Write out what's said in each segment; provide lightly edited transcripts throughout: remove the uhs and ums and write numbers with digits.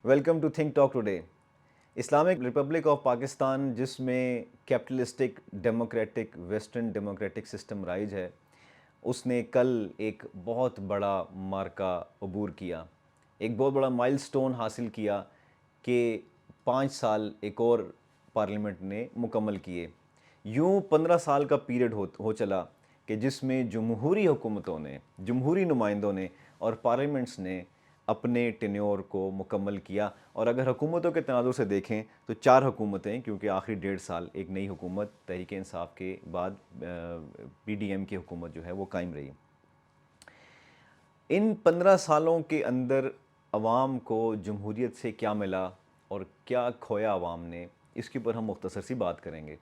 Welcome to think talk today. Islamic republic of Pakistan جس میں capitalistic democratic western democratic system رائج ہے، اس نے کل ایک بہت بڑا مارکہ عبور کیا، ایک بہت بڑا مائل سٹون حاصل کیا کہ 5 سال ایک اور پارلیمنٹ نے مکمل کیے. یوں 15 سال کا پیریڈ ہو چلا کہ جس میں جمہوری حکومتوں نے، جمہوری نمائندوں نے اور پارلیمنٹس نے اپنے ٹینیور کو مکمل کیا. اور اگر حکومتوں کے تناظر سے دیکھیں تو 4 حکومتیں، کیونکہ آخری 1.5 سال ایک نئی حکومت تحریک انصاف کے بعد پی ڈی ایم کی حکومت جو ہے وہ قائم رہی. ان 15 سالوں کے اندر عوام کو جمہوریت سے کیا ملا اور کیا کھویا عوام نے، اس کے اوپر ہم مختصر سی بات کریں گے.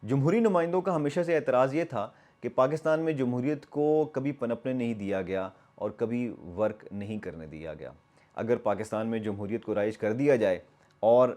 جمہوری نمائندوں کا ہمیشہ سے اعتراض یہ تھا کہ پاکستان میں جمہوریت کو کبھی پنپنے نہیں دیا گیا اور کبھی ورک نہیں کرنے دیا گیا. اگر پاکستان میں جمہوریت کو رائج کر دیا جائے اور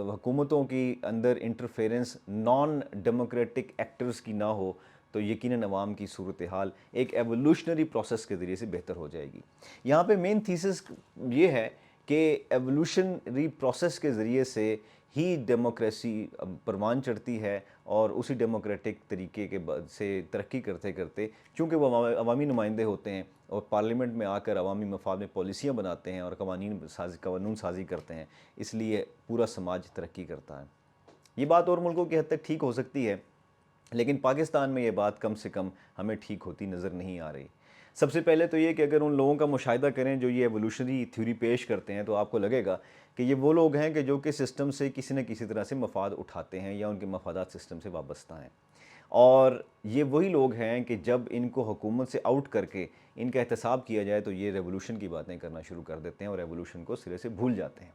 حکومتوں کی اندر انٹرفیرنس نان ڈیموکریٹک ایکٹرز کی نہ ہو تو یقیناً عوام کی صورتحال ایک ایوولوشنری پروسیس کے ذریعے سے بہتر ہو جائے گی. یہاں پہ مین تھیسس یہ ہے کہ ایوولوشنری پروسیس کے ذریعے سے ہی ڈیموکریسی پروان چڑھتی ہے، اور اسی ڈیموکریٹک طریقے کے سے ترقی کرتے کرتے، چونکہ وہ عوامی نمائندے ہوتے ہیں اور پارلیمنٹ میں آ کر عوامی مفاد میں پالیسیاں بناتے ہیں اور قانون سازی کرتے ہیں، اس لیے پورا سماج ترقی کرتا ہے. یہ بات اور ملکوں کی حد تک ٹھیک ہو سکتی ہے، لیکن پاکستان میں یہ بات کم سے کم ہمیں ٹھیک ہوتی نظر نہیں آ رہی. سب سے پہلے تو یہ کہ اگر ان لوگوں کا مشاہدہ کریں جو یہ ایوولوشنری تھیوری پیش کرتے ہیں تو آپ کو لگے گا کہ یہ وہ لوگ ہیں کہ جو کہ سسٹم سے کسی نہ کسی طرح سے مفاد اٹھاتے ہیں یا ان کے مفادات سسٹم سے وابستہ ہیں. اور یہ وہی لوگ ہیں کہ جب ان کو حکومت سے آؤٹ کر کے ان کا احتساب کیا جائے تو یہ ریولوشن کی باتیں کرنا شروع کر دیتے ہیں اور ریولوشن کو سرے سے بھول جاتے ہیں.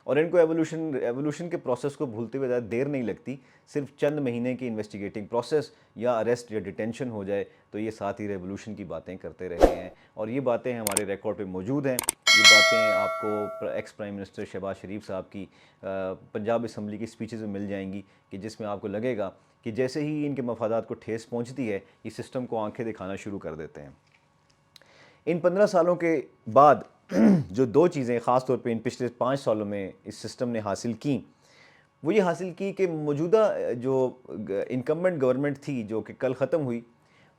اور ان کو ایوولوشن کے پروسیس کو بھولتے ہوئے زیادہ دیر نہیں لگتی. صرف چند مہینے کی انویسٹیگیٹنگ پروسیس یا اریسٹ یا ڈیٹینشن ہو جائے تو یہ ساتھ ہی ریولوشن کی باتیں کرتے رہے ہیں. اور یہ باتیں ہمارے ریکارڈ پہ موجود ہیں. یہ باتیں آپ کو ایکس پرائم منسٹر شہباز شریف صاحب کی پنجاب اسمبلی کی سپیچز میں مل جائیں گی کہ جس میں آپ کو لگے گا کہ جیسے ہی ان کے مفادات کو ٹھیس پہنچتی ہے یہ سسٹم کو آنکھیں دکھانا شروع کر دیتے ہیں. ان 15 سالوں کے بعد جو 2 چیزیں خاص طور پہ ان پچھلے 5 سالوں میں اس سسٹم نے حاصل کی، وہ یہ حاصل کی کہ موجودہ جو انکمبنٹ گورنمنٹ تھی جو کہ کل ختم ہوئی،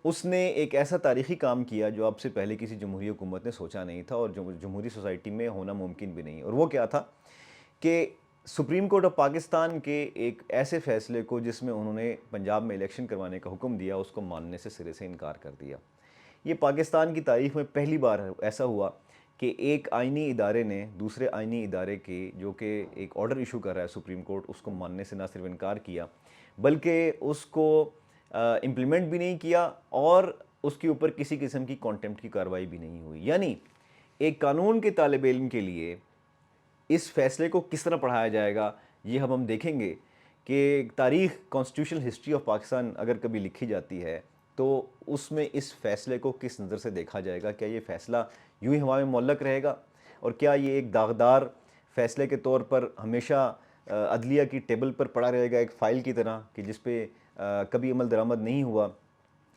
اس نے ایک ایسا تاریخی کام کیا جو اب سے پہلے کسی جمہوری حکومت نے سوچا نہیں تھا اور جو جمہوری سوسائٹی میں ہونا ممکن بھی نہیں. اور وہ کیا تھا کہ سپریم کورٹ آف پاکستان کے ایک ایسے فیصلے کو جس میں انہوں نے پنجاب میں الیکشن کروانے کا حکم دیا، اس کو ماننے سے سرے سے انکار کر دیا. یہ پاکستان کی تاریخ میں پہلی بار ایسا ہوا کہ ایک آئینی ادارے نے دوسرے آئینی ادارے کے جو کہ ایک آرڈر ایشو کر رہا ہے سپریم کورٹ، اس کو ماننے سے نہ صرف انکار کیا بلکہ اس کو امپلیمنٹ بھی نہیں کیا اور اس کے اوپر کسی قسم کی کانٹیمپٹ کی کارروائی بھی نہیں ہوئی. یعنی ایک قانون کے طالب علم کے لیے اس فیصلے کو کس طرح پڑھایا جائے گا یہ ہم دیکھیں گے کہ تاریخ کانسٹیٹیوشنل ہسٹری آف پاکستان اگر کبھی لکھی جاتی ہے تو اس میں اس فیصلے کو کس نظر سے دیکھا جائے گا. کیا یہ فیصلہ یوں ہی ہوا میں معلق رہے گا اور کیا یہ ایک داغدار فیصلے کے طور پر ہمیشہ عدلیہ کی ٹیبل پر پڑا رہے گا ایک فائل کی طرح کہ جس پہ کبھی عمل درآمد نہیں ہوا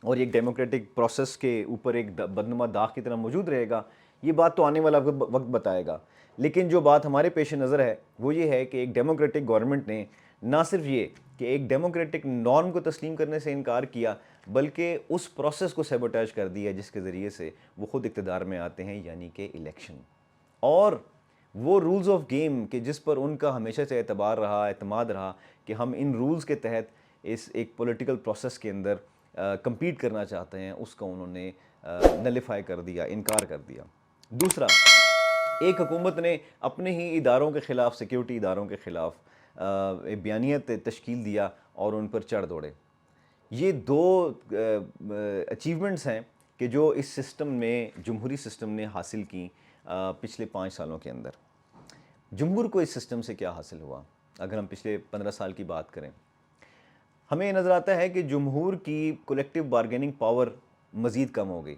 اور ایک ڈیموکریٹک پروسیس کے اوپر ایک بدنما داغ کی طرح موجود رہے گا؟ یہ بات تو آنے والا وقت بتائے گا. لیکن جو بات ہمارے پیش نظر ہے وہ یہ ہے کہ ایک ڈیموکریٹک گورنمنٹ نے نہ صرف یہ کہ ایک ڈیموکریٹک نارم کو تسلیم کرنے سے انکار کیا بلکہ اس پروسیس کو سیبوٹیج کر دیا جس کے ذریعے سے وہ خود اقتدار میں آتے ہیں، یعنی کہ الیکشن. اور وہ رولز آف گیم کہ جس پر ان کا ہمیشہ سے اعتماد رہا کہ ہم ان رولز کے تحت اس ایک پولیٹیکل پروسیس کے اندر کمپیٹ کرنا چاہتے ہیں، اس کا انہوں نے نلیفائی کر دیا، انکار کر دیا. دوسرا، ایک حکومت نے اپنے ہی اداروں کے خلاف، سیکیورٹی اداروں کے خلاف بیانیت تشکیل دیا اور ان پر چڑھ دوڑے. یہ 2 اچیومنٹس ہیں کہ جو اس سسٹم میں، جمہوری سسٹم نے حاصل کی پچھلے 5 سالوں کے اندر. جمہور کو اس سسٹم سے کیا حاصل ہوا؟ اگر ہم پچھلے 15 سال کی بات کریں، ہمیں یہ نظر آتا ہے کہ جمہور کی کولیکٹیو بارگیننگ پاور مزید کم ہو گئی.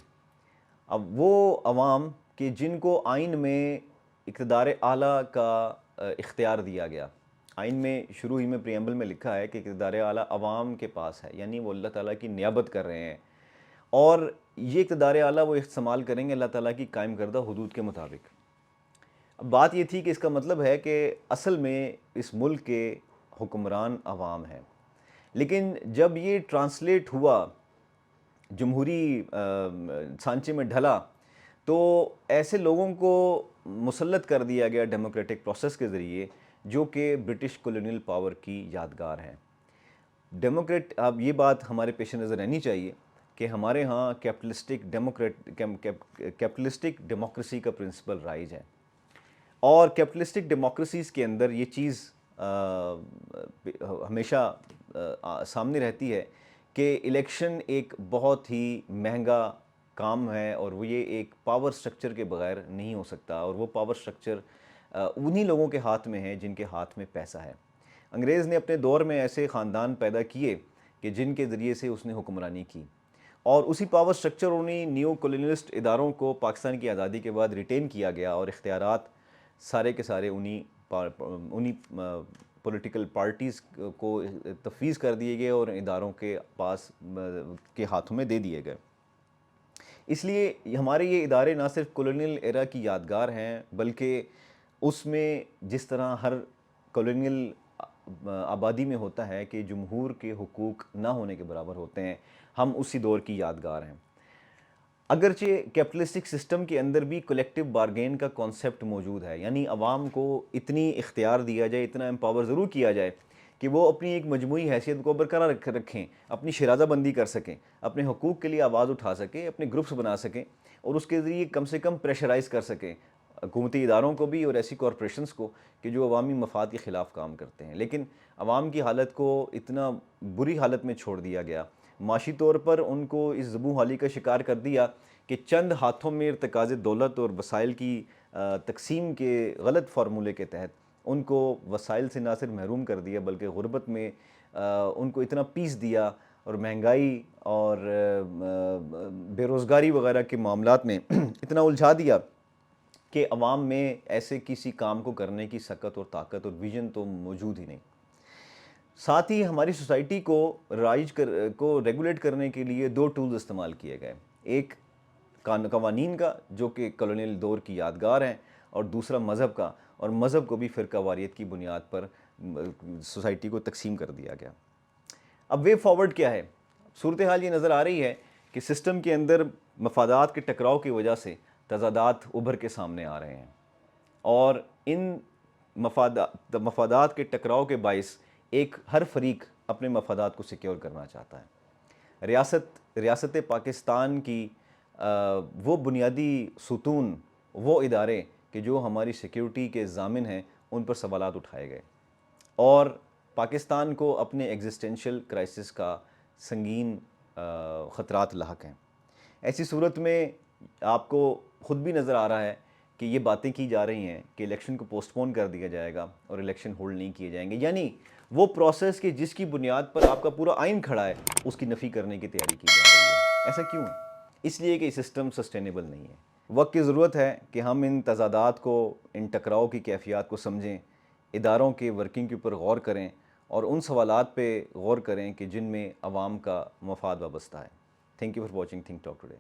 اب وہ عوام کہ جن کو آئین میں اقتدار اعلیٰ کا اختیار دیا گیا، آئین میں شروع ہی میں پریمبل میں لکھا ہے کہ اقتدار اعلیٰ عوام کے پاس ہے، یعنی وہ اللہ تعالیٰ کی نیابت کر رہے ہیں اور یہ اقتدار اعلیٰ وہ استعمال کریں گے اللہ تعالیٰ کی قائم کردہ حدود کے مطابق. اب بات یہ تھی کہ اس کا مطلب ہے کہ اصل میں اس ملک کے حکمران عوام ہیں، لیکن جب یہ ٹرانسلیٹ ہوا، جمہوری سانچے میں ڈھلا، تو ایسے لوگوں کو مسلط کر دیا گیا ڈیموکریٹک پروسیس کے ذریعے جو کہ برٹش کولونیل پاور کی یادگار ہیں۔ اب یہ بات ہمارے پیش نظر رہنی چاہیے کہ ہمارے ہاں کیپٹلسٹک ڈیموکریسی کا پرنسپل رائج ہے، اور کیپٹلسٹک ڈیموکریسیز کے اندر یہ چیز ہمیشہ سامنے رہتی ہے کہ الیکشن ایک بہت ہی مہنگا کام ہے، اور وہ یہ ایک پاور سٹرکچر کے بغیر نہیں ہو سکتا، اور وہ پاور سٹرکچر انہی لوگوں کے ہاتھ میں ہے جن کے ہاتھ میں پیسہ ہے۔ انگریز نے اپنے دور میں ایسے خاندان پیدا کیے کہ جن کے ذریعے سے اس نے حکمرانی کی، اور اسی پاور سٹرکچر انہی نیو کولونیلسٹ اداروں کو پاکستان کی آزادی کے بعد ریٹین کیا گیا، اور اختیارات سارے کے سارے انہی پولیٹیکل پارٹیز کو تفویض کر دیے گئے اور اداروں کے پاس کے ہاتھوں میں دے دیے گئے۔ اس لیے ہمارے یہ ادارے نہ صرف کولونیل ایرا کی یادگار ہیں، بلکہ اس میں جس طرح ہر کولونیل آبادی میں ہوتا ہے کہ جمہور کے حقوق نہ ہونے کے برابر ہوتے ہیں، ہم اسی دور کی یادگار ہیں۔ اگرچہ کیپٹلسٹک سسٹم کے اندر بھی کلیکٹیو بارگین کا کانسیپٹ موجود ہے، یعنی عوام کو اتنی اختیار دیا جائے، اتنا امپاور ضرور کیا جائے کہ وہ اپنی ایک مجموعی حیثیت کو برقرار رکھیں، اپنی شرازہ بندی کر سکیں، اپنے حقوق کے لیے آواز اٹھا سکیں، اپنے گروپس بنا سکیں، اور اس کے ذریعے کم سے کم پریشرائز کر سکیں حکومتی اداروں کو بھی اور ایسی کارپوریشنز کو کہ جو عوامی مفاد کے خلاف کام کرتے ہیں۔ لیکن عوام کی حالت کو اتنا بری حالت میں چھوڑ دیا گیا، معاشی طور پر ان کو اس زبوں حالی کا شکار کر دیا کہ چند ہاتھوں میں ارتکاز دولت اور وسائل کی تقسیم کے غلط فارمولے کے تحت ان کو وسائل سے نہ صرف محروم کر دیا، بلکہ غربت میں ان کو اتنا پیس دیا، اور مہنگائی اور بے روزگاری وغیرہ کے معاملات میں اتنا الجھا دیا کہ عوام میں ایسے کسی کام کو کرنے کی سکت اور طاقت اور ویژن تو موجود ہی نہیں۔ ساتھ ہی ہماری سوسائٹی کو ریگولیٹ کرنے کے لیے دو ٹولز استعمال کیے گئے، ایک قوانین کا جو کہ کولونیل دور کی یادگار ہیں، اور دوسرا مذہب کا، اور مذہب کو بھی فرقہ واریت کی بنیاد پر سوسائٹی کو تقسیم کر دیا گیا۔ اب وے فارورڈ کیا ہے؟ صورتحال یہ نظر آ رہی ہے کہ سسٹم کے اندر مفادات کے ٹکراؤ کی وجہ سے تضادات ابھر کے سامنے آ رہے ہیں، اور ان مفادات کے ٹکراؤ کے باعث ہر فریق اپنے مفادات کو سیکیور کرنا چاہتا ہے۔ ریاست پاکستان کی وہ بنیادی ستون، وہ ادارے کہ جو ہماری سیکیورٹی کے ضامن ہیں، ان پر سوالات اٹھائے گئے، اور پاکستان کو اپنے ایگزسٹینشل کرائسس کا سنگین خطرات لاحق ہیں۔ ایسی صورت میں آپ کو خود بھی نظر آ رہا ہے کہ یہ باتیں کی جا رہی ہیں کہ الیکشن کو پوسٹ پون کر دیا جائے گا اور الیکشن ہولڈ نہیں کیے جائیں گے، یعنی وہ پروسیس کہ جس کی بنیاد پر آپ کا پورا آئین کھڑا ہے، اس کی نفی کرنے کی تیاری کی جا رہی ہے۔ ایسا کیوں ہے؟ اس لیے کہ یہ سسٹم سسٹینیبل نہیں ہے۔ وقت کی ضرورت ہے کہ ہم ان تضادات کو، ان ٹکراؤ کی کیفیات کو سمجھیں، اداروں کے ورکنگ کے اوپر غور کریں، اور ان سوالات پہ غور کریں کہ جن میں عوام کا مفاد وابستہ ہے۔ Thank you for watching think talk today.